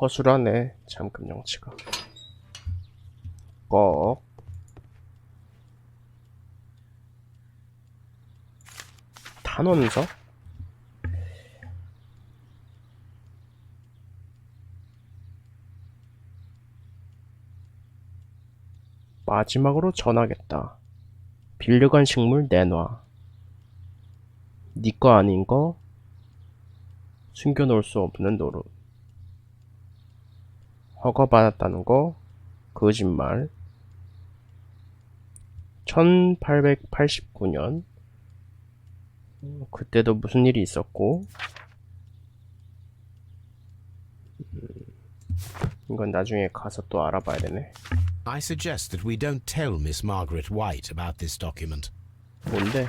허술하네, 잠금 장치가. 꺽. 탄원서? 마지막으로 전하겠다. 빌려간 식물 내놔. 네 거 아닌 거 숨겨놓을 수 없는 노릇. 허가받았다는 거 거짓말. 1889년 그때도 무슨 일이 있었고, 이건 나중에 가서 또 알아봐야 되네. I suggest that we don't tell Miss Margaret White about this document. 뭔데?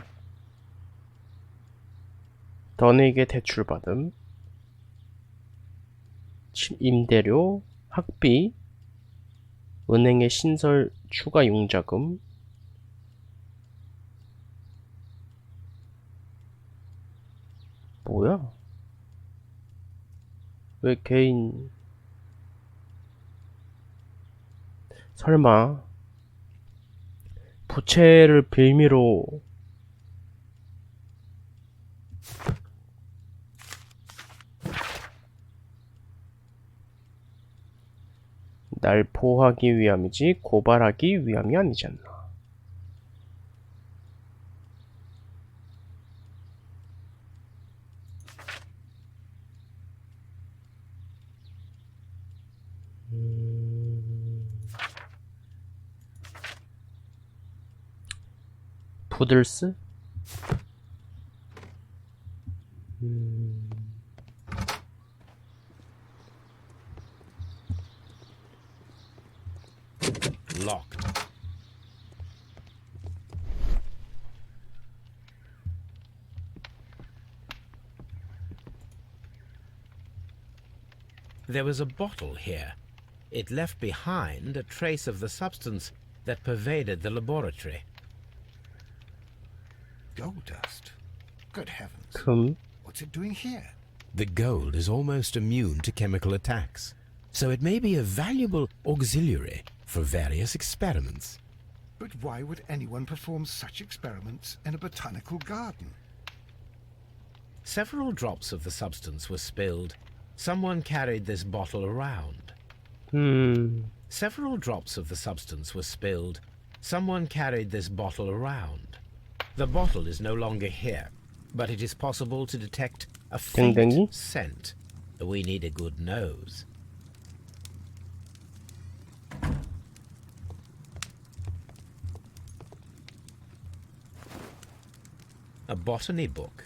더네에게 대출받음, 임대료, 학비, 은행의 신설 추가 융자금, 뭐야? 왜 개인, 설마 부채를 빌미로 날 보호하기 위함이지 고발하기 위함이 아니잖아. 푸들스? Locked. There was a bottle here. It left behind a trace of the substance that pervaded the laboratory. Gold dust? Good heavens. 금? What's it doing here? The gold is almost immune to chemical attacks, so it may be a valuable auxiliary for various experiments. But why would anyone perform such experiments in a botanical garden? Several drops of the substance were spilled. Someone carried this bottle around. Several drops of the substance were spilled. Someone carried this bottle around. The bottle is no longer here, but it is possible to detect a faint 댕댕이? scent. We need a good nose. A botany book.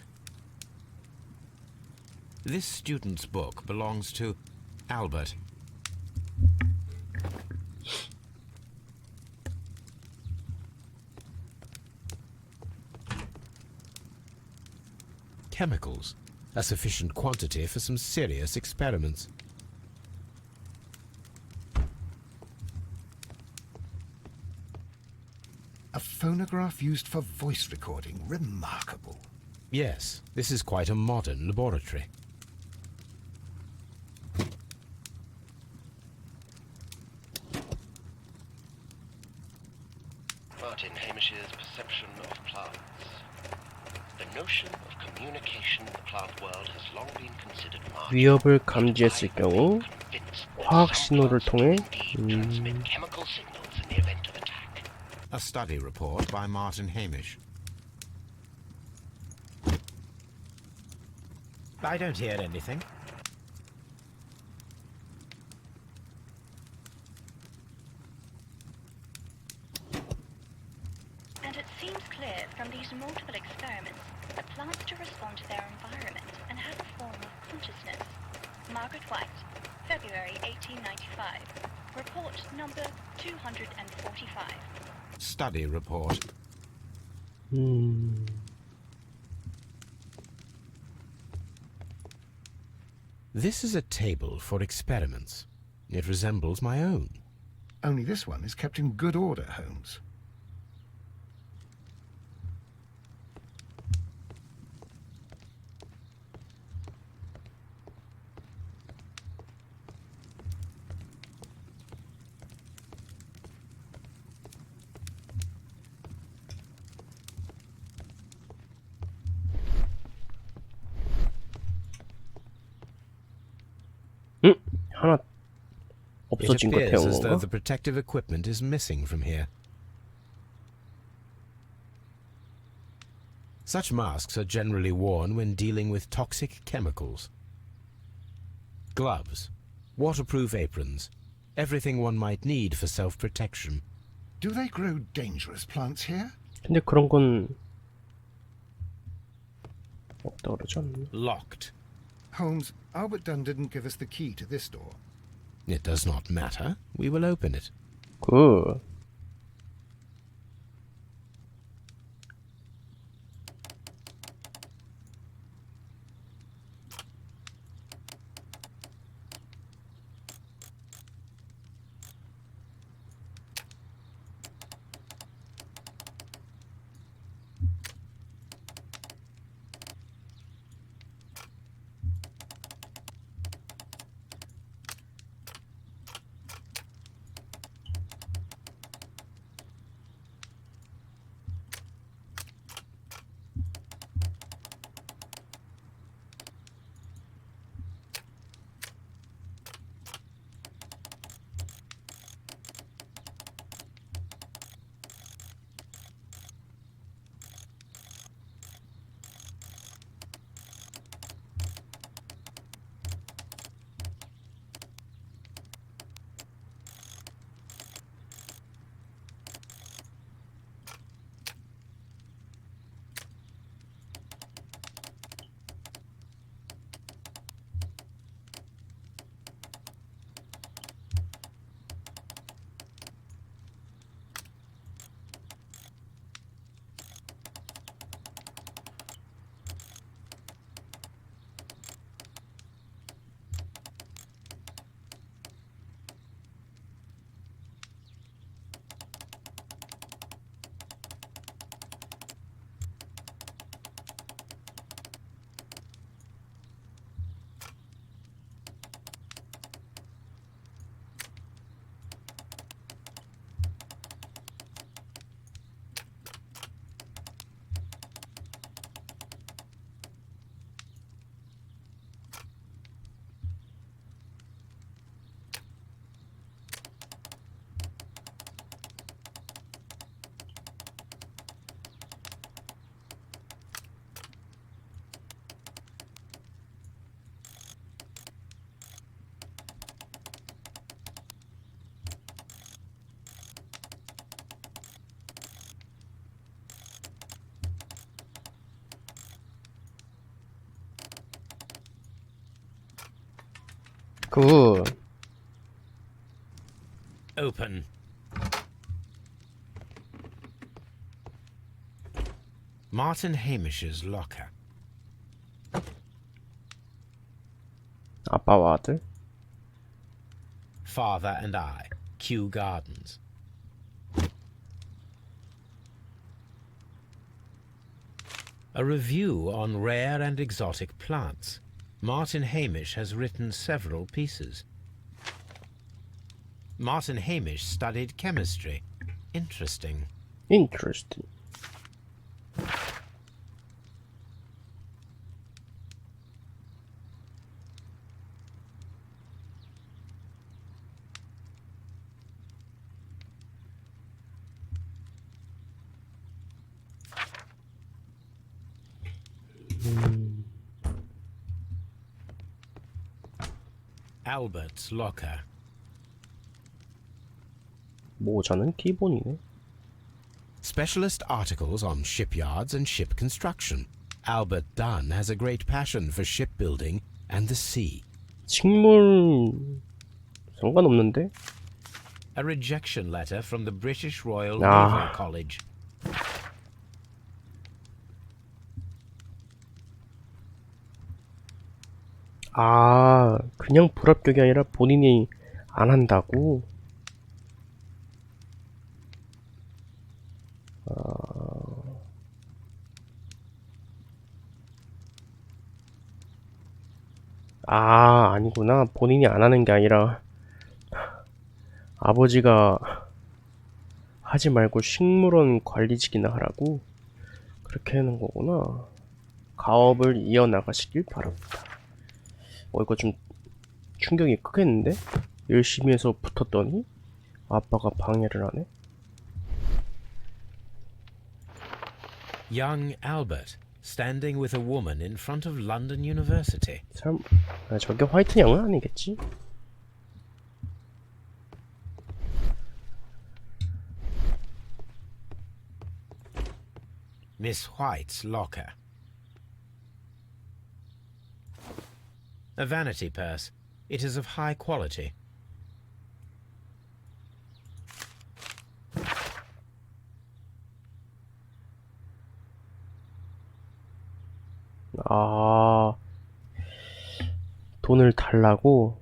This student's book belongs to Albert. Chemicals, a sufficient quantity for some serious experiments. A phonograph used for voice recording. Remarkable. Yes, this is quite a modern laboratory. Martin Hamish's perception of plants. The notion of communication in the plant world has long been considered marginal. 위협을 감지했을 경우 화학 신호를 통해 transmit chemical signals in the event of attack. A study report by Martin Hamish. I don't hear anything. And it seems clear from these multiple experiments that plants do respond to their environment and have a form of consciousness. Margaret White, February 1895. Report number 245. Study report. This is a table for experiments. It resembles my own. Only this one is kept in good order, Holmes. 하나 It 없어진 거 appears 태운 as though 건가? the protective equipment is missing from here. Such masks are generally worn when dealing with toxic chemicals. Gloves, waterproof aprons, everything one might need for self-protection. Do they grow dangerous plants here? 근데 그런 건 없다 그러지 않나? Locked. Holmes, Albert Dunn didn't give us the key to this door. It does not matter. We will open it. 그 Open. Martin Hamish's locker. 아빠와 아들? Father and I. Kew Gardens. A review on rare and exotic plants. Martin Hamish has written several pieces. Martin Hamish studied chemistry. Interesting. Interesting. Albert's locker. 모자는 기본이네. Specialist articles on shipyards and ship construction. Albert Dunn has a great passion for shipbuilding and the sea. 식물 상관없는데? A rejection letter from the British Royal Ah. Naval College. 아, 그냥 불합격이 아니라 본인이 안 한다고? 아니구나. 본인이 안 하는 게 아니라 아버지가 하지 말고 식물원 관리직이나 하라고? 그렇게 하는 거구나. 가업을 이어나가시길 바랍니다. 이거 좀 충격이 크겠는데? 열심히 해서 붙었더니 아빠가 방해를 하네? Young Albert, standing with a woman in front of London University. 저게 화이트 양은 아니겠지? Miss White's locker. A vanity purse. It is of high quality. 아, 돈을 달라고?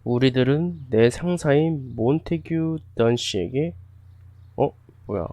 우리들은 내 상사인 몬테규 던씨에게 뭐야?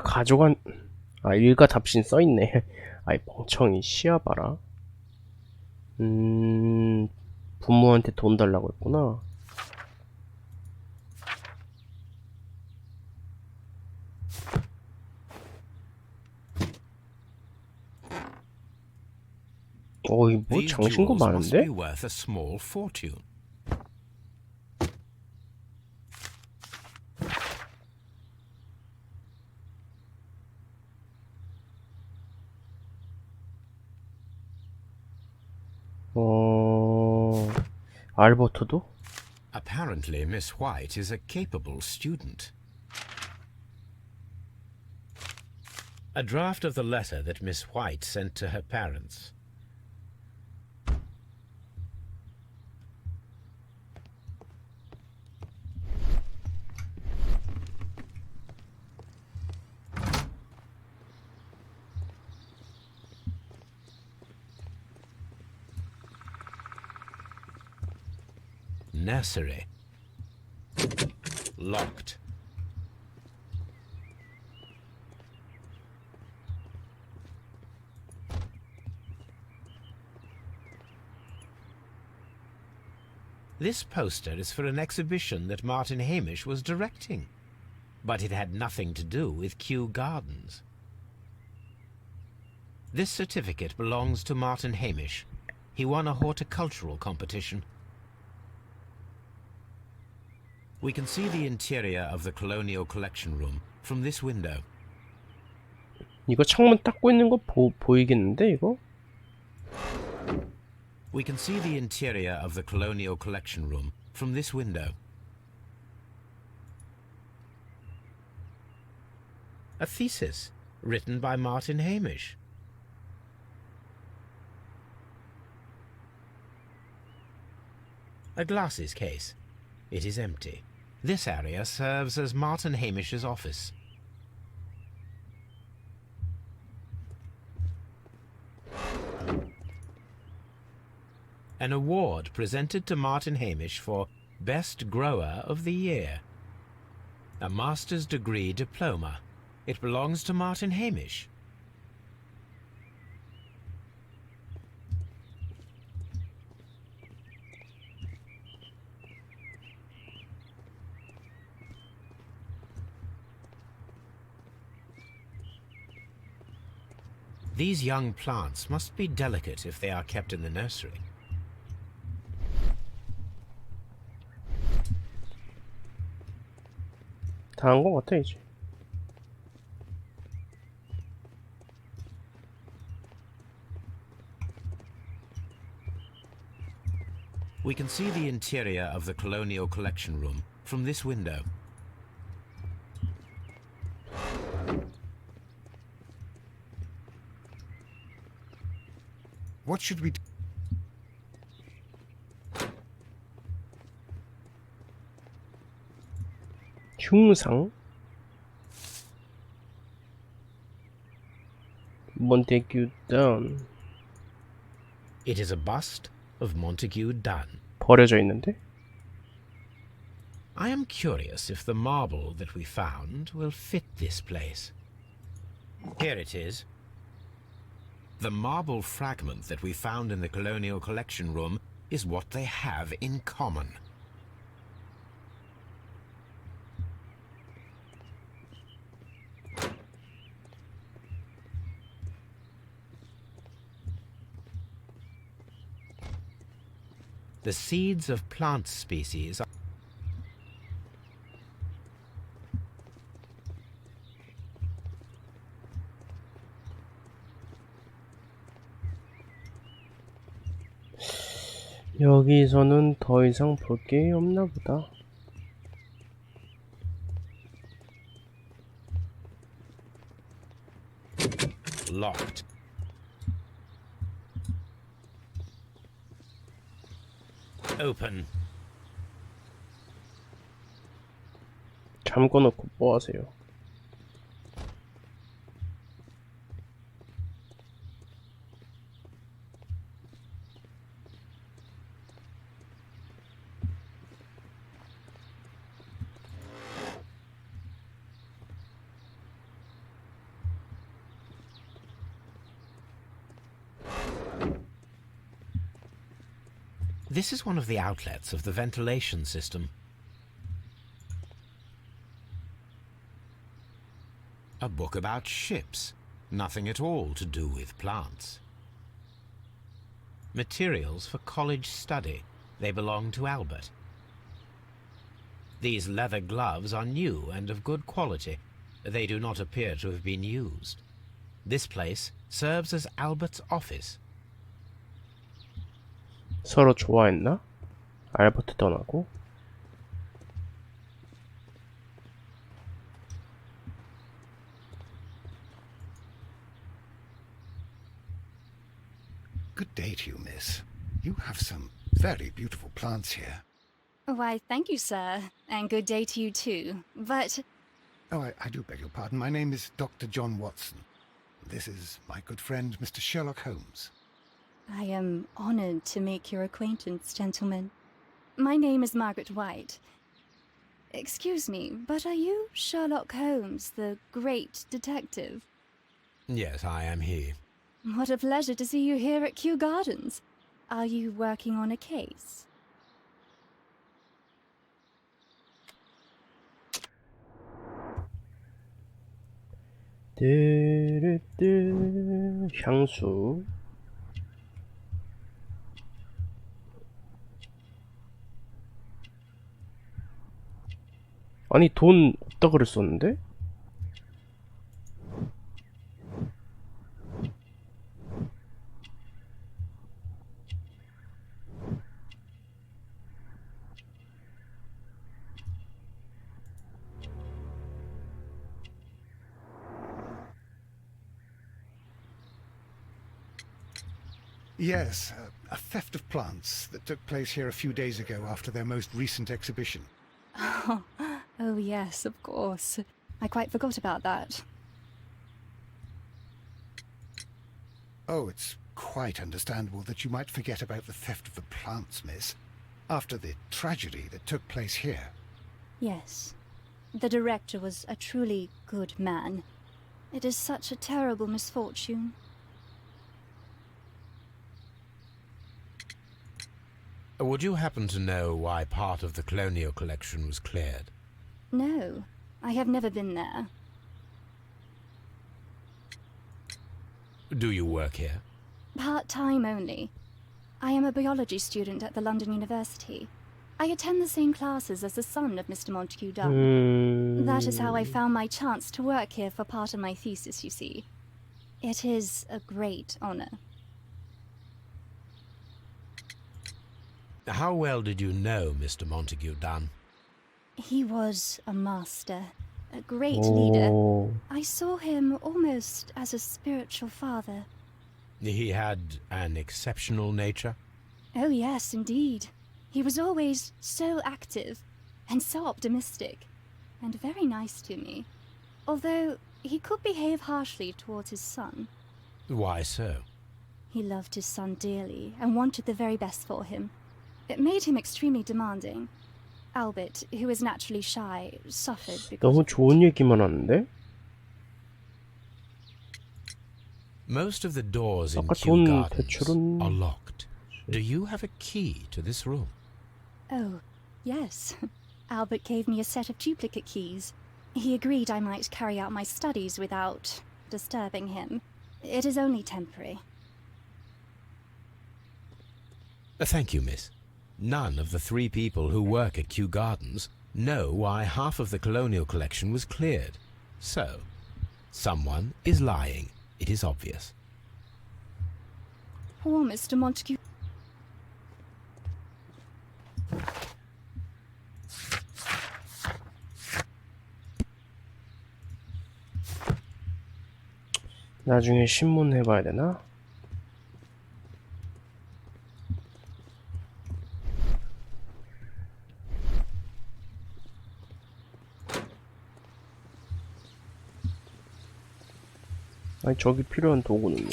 가져간 일가 답신 써있네. 아이 멍청이 시야 봐라. 부모한테 돈 달라고 했구나. 이거 뭐 These 장신구 jewels must 많은데? be worth a small fortune. 알버트도? Apparently, Miss White is a capable student. A draft of the letter that Miss White sent to her parents. Nursery. Locked. This poster is for an exhibition that Martin Hamish was directing, but it had nothing to do with Kew Gardens. This certificate belongs to Martin Hamish. He won a horticultural competition. We can see the interior of the Colonial Collection Room from this window. 이거 창문 닦고 있는 거 보이겠는데 이거? We can see the interior of the Colonial Collection Room from this window. A thesis written by Martin Hamish. A glasses case. It is empty. This area serves as Martin Hamish's office. An award presented to Martin Hamish for Best Grower of the Year. A master's degree diploma. It belongs to Martin Hamish. These young plants must be delicate if they are kept in the nursery. 다 한 거 같아 이제. We can see the interior of the Colonial Collection Room from this window. What should we do? 흉상? 몬테규 던. It is a bust of Montague Dunn. 버려져 있는데? I am curious if the marble that we found will fit this place. Here it is. The marble fragment that we found in the Colonial Collection Room is what they have in common. The seeds of plant species are 여기서는 더 이상 볼 게 없나 보다. locked. Open. 잠궈놓고 뭐 하세요? This is one of the outlets of the ventilation system. A book about ships. Nothing at all to do with plants. Materials for college study. They belong to Albert. These leather gloves are new and of good quality. They do not appear to have been used. This place serves as Albert's office. 서로 좋아했나? 알버트 떠나고? Good day to you, miss. You have some very beautiful plants here. Why, thank you, sir. And good day to you too. But Oh, I do beg your pardon. My name is Dr. John Watson. This is my good friend, Mr. Sherlock Holmes. I am honored to make your acquaintance, gentlemen. My name is Margaret White. Excuse me, but are you Sherlock Holmes, the great detective? Yes, I am he. What a pleasure to see you here at Kew Gardens. Are you working on a case? 뚜루뚜 향수. 아니 돈 없다 그랬었는데? Yes, a theft of plants that took place here a few days ago after their most recent exhibition. Oh, yes, of course. I quite forgot about that. Oh, it's quite understandable that you might forget about the theft of the plants, miss, after the tragedy that took place here. Yes. The director was a truly good man. It is such a terrible misfortune. Would you happen to know why part of the colonial collection was cleared? No, I have never been there. Do you work here? Part-time only. I am a biology student at the London University. I attend the same classes as the son of Mr. Montague Dunn. That is how I found my chance to work here for part of my thesis, you see. It is a great honor. How well did you know Mr. Montague Dunn? He was a master, a great leader. 오, I saw him almost as a spiritual father. He had an exceptional nature? Oh yes, indeed. He was always so active and so optimistic and very nice to me. Although he could behave harshly towards his son. Why so? He loved his son dearly and wanted the very best for him. It made him extremely demanding. Albert, who is naturally shy, suffered because 너무 of it. 좋은 얘기만 하는데? Most of the doors in 아까 Kew 돈 Gardens 대출은 are locked. Do you have a key to this room? Oh, yes. Albert gave me a set of duplicate keys. He agreed I might carry out my studies without disturbing him. It is only temporary. Thank you, miss. None of the 3 people who work at Kew Gardens know why half of the colonial collection was cleared. So, someone is lying. It is obvious. Poor Mr. Montague. 나중에 신문 해봐야 되나? 아니 저기 필요한 도구는요?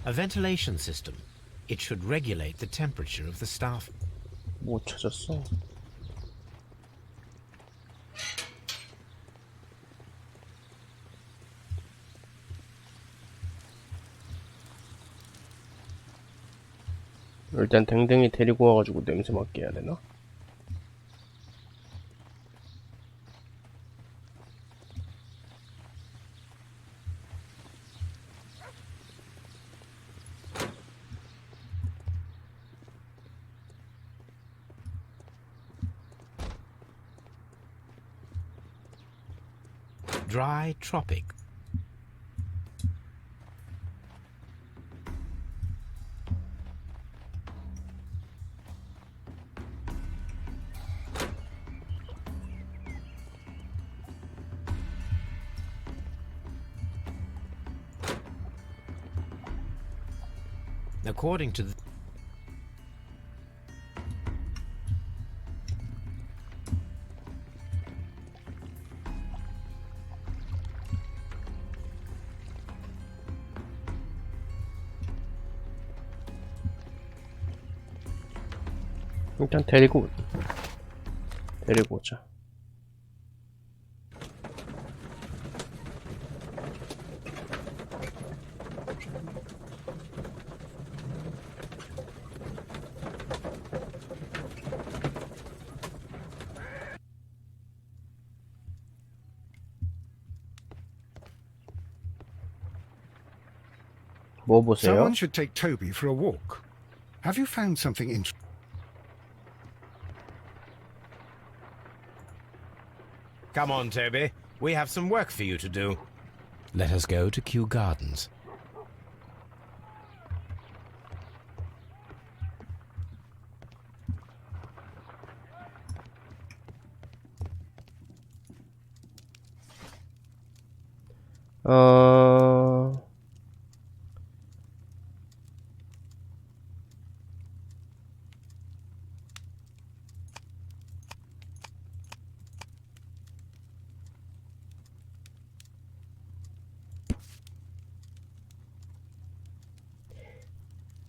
A ventilation system. It should regulate the temperature of the staff. 못 찾았어. 일단 댕댕이 데리고 와가지고 냄새 맡게 해야 되나? Dry tropic. According to 일단 데리고 오자. 뭐 보세요? Someone should take Toby for a walk. Have you found something interesting? Come on, Toby. We have some work for you to do. Let us go to Kew Gardens.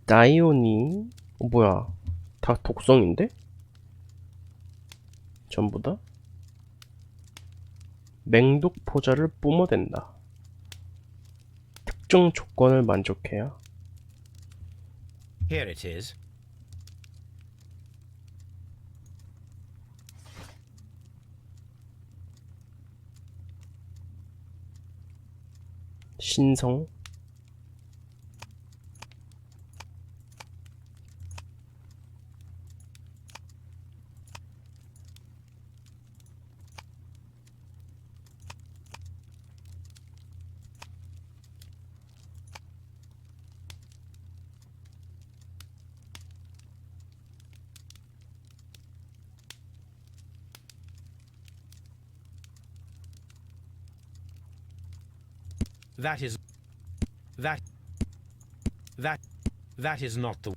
다이오니 뭐야 다 독성인데? 전부 다? 맹독 포자를 뿜어댄다. 특정 조건을 만족해야. Here it is. 신성 That is not the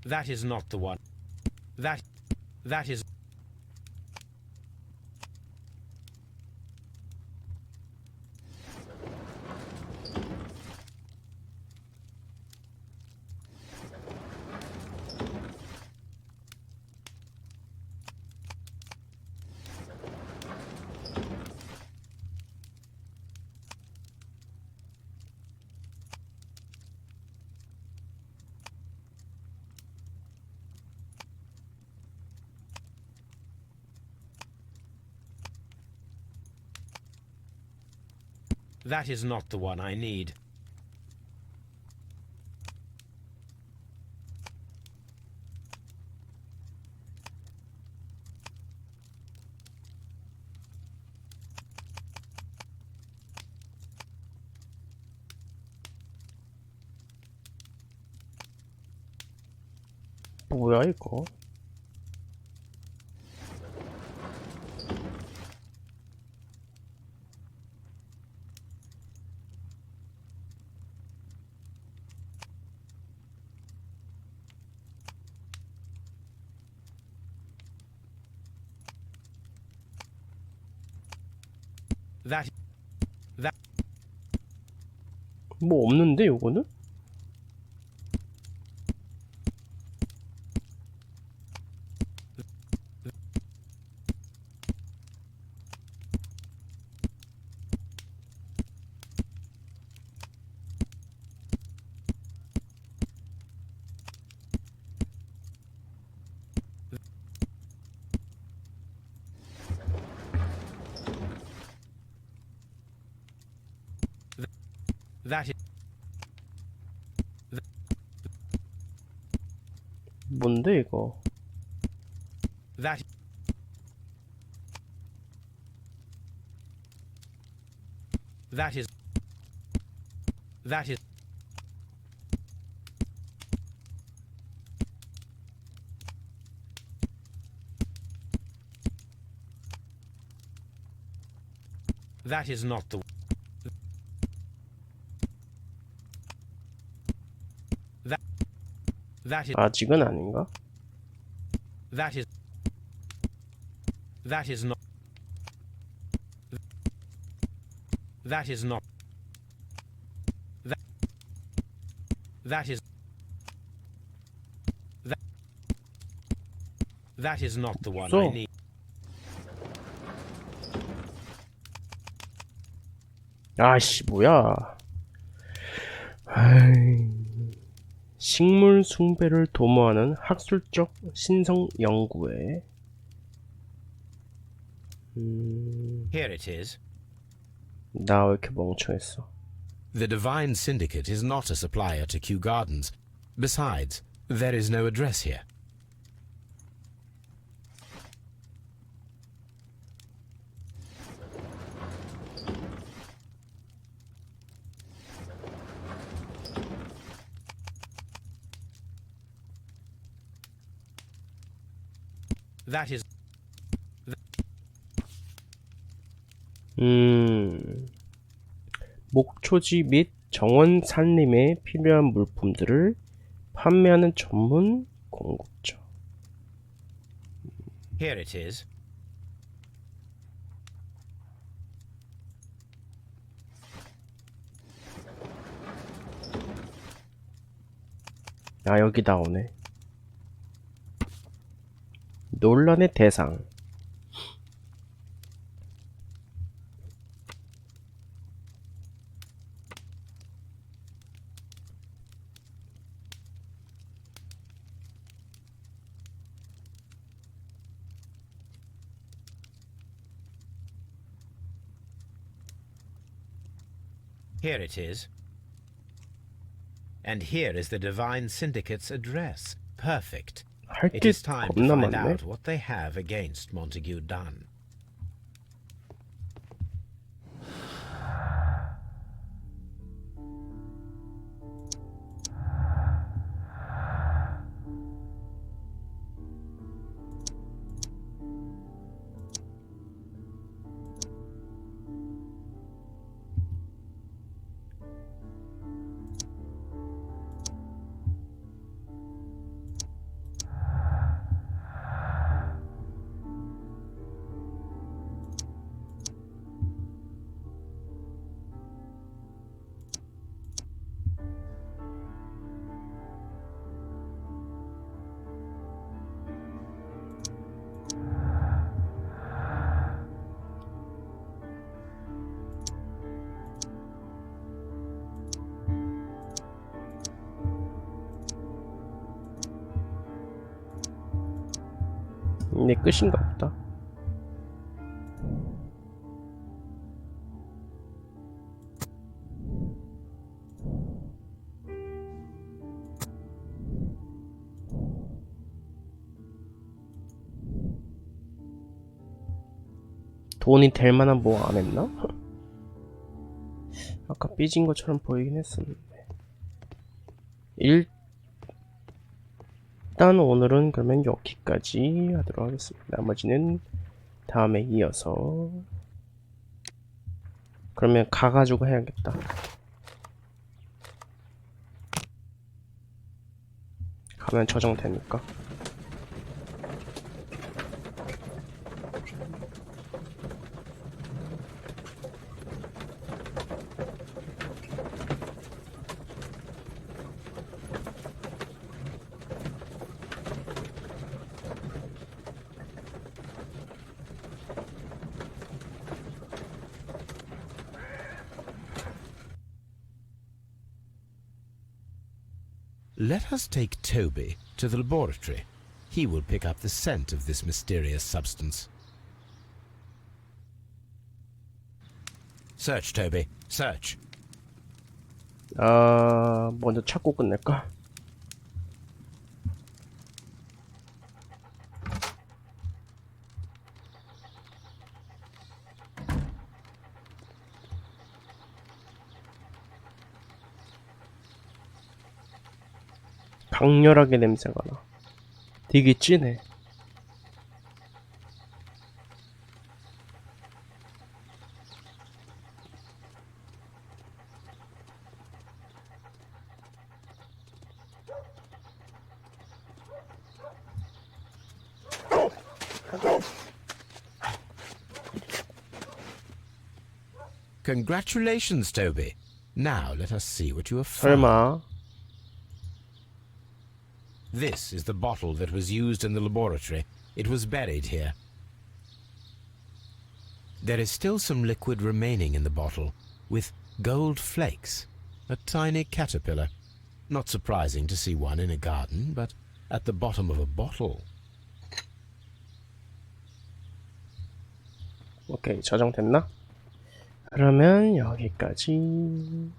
that is not the one. That is That is not the one I need. 뭐야 이거? That 뭐 없는데 요거는? that is 뭔데 이거? that that is that is that is not the that is 아직은 아닌가? that is that is not that is not that that is that that is not the one I So. need. 아씨 뭐야? 아이, 식물 숭배를 도모하는 학술적 신성 연구에 Here it is. 나 왜 이렇게 멍청했어? The Divine Syndicate is not a supplier to Kew Gardens. Besides, there is no address here. That is 목초지 및 정원 산림에 필요한 물품들을 판매하는 전문 공급처. here it is. 아 여기 나오네. 논란의 대상. Here it is. And here is the Divine Syndicate's address. Perfect. 할 It 게 is time to 겁나 find 많네. out what they have against Montague Dunn. 내 끝인가 보다. 돈이 될 만한 뭐 안 했나? 아까 삐진 것처럼 보이긴 했었는데. 일단 오늘은 그러면 여기까지 하도록 하겠습니다. 나머지는 다음에 이어서. 그러면 가가지고 해야겠다. 가면 저장되니까. Let us take Toby to the laboratory. He will pick up the scent of this mysterious substance. Search, Toby. Search. 먼저 찾고 끝낼까? 강렬하게 냄새가 나. 되게 진해. Congratulations, Toby. Now let us see what you have found. 설마. This is the bottle that was used in the laboratory. It was buried here. There is still some liquid remaining in the bottle, with gold flakes, a tiny caterpillar. Not surprising to see one in a garden, but at the bottom of a bottle. 오케이, 저장됐나? 그러면 여기까지.